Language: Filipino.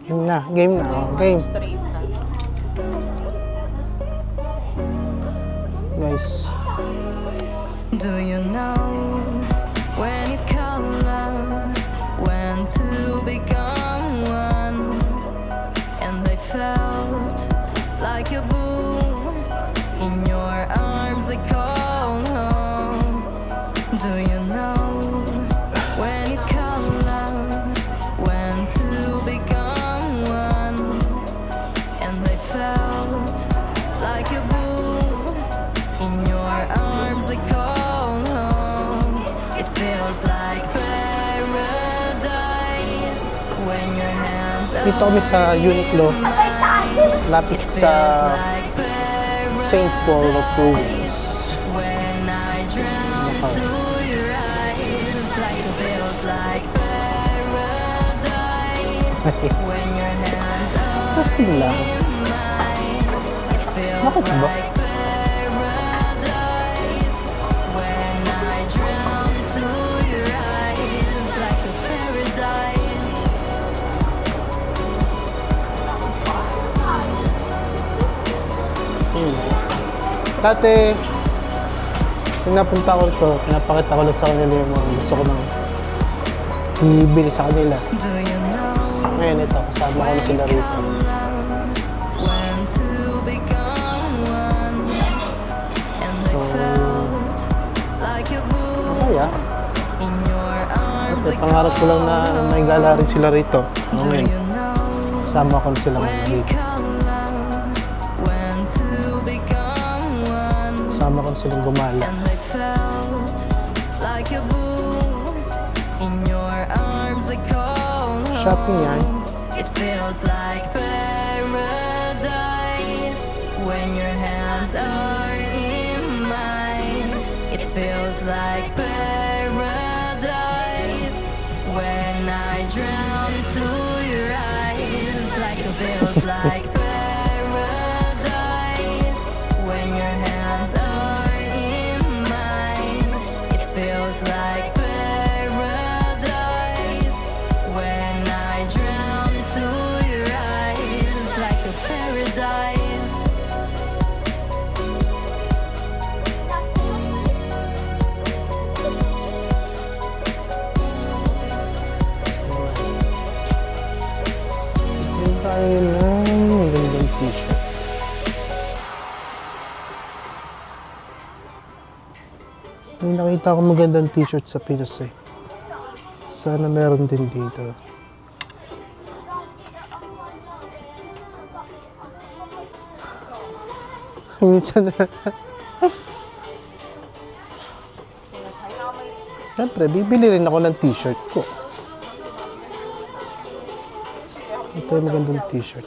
Game na. Game na. Oh, game. Straight na. Guys. Do you know when it called love, when to become one? And I felt like a boom in your arms. I called home. Do you know when it called love, when to become one? And I felt like a boom in your arms. I call home. It feels like paradise when your hands are Dito kami sa Uniqlo. Lapit sa St. Paul of Province. when I drown to your eyes. Like it feels like paradise when your hands are Testing lang. mine. It feels Bakit ba? like paradise when I drown to your eyes. Like a paradise. Dati, nung napunta ko rito, pinapakita ko lang sa kanila yung mga gusto ko nang bibili sa kanila. Do you know Ngayon ito, kasama ko na sila rito. when to become one? And I So, felt like a boom Masaya. in your arms. At pangarap ko lang na may gala rin sila rito. Do Ngayon, you know kasama ko na sila when ngayon you dito. call love, when to become one? Kasama ko na silang gumala. And I felt like a boom in your arms. I call Shopping yan. home. It feels like paradise when your hands are in mine. It feels like paradise when I drown to your eyes. Like it feels like paradise when your hands are in mine. It feels like paradise when I drown to your eyes. Like a paradise. Ito tayo ng magandang t-shirt. May nakita ko magandang t-shirt sa Pinas eh. Sana meron din dito. Minsan na. Siyempre, bibili rin ako ng t-shirt ko. Ito yung magandang t-shirt.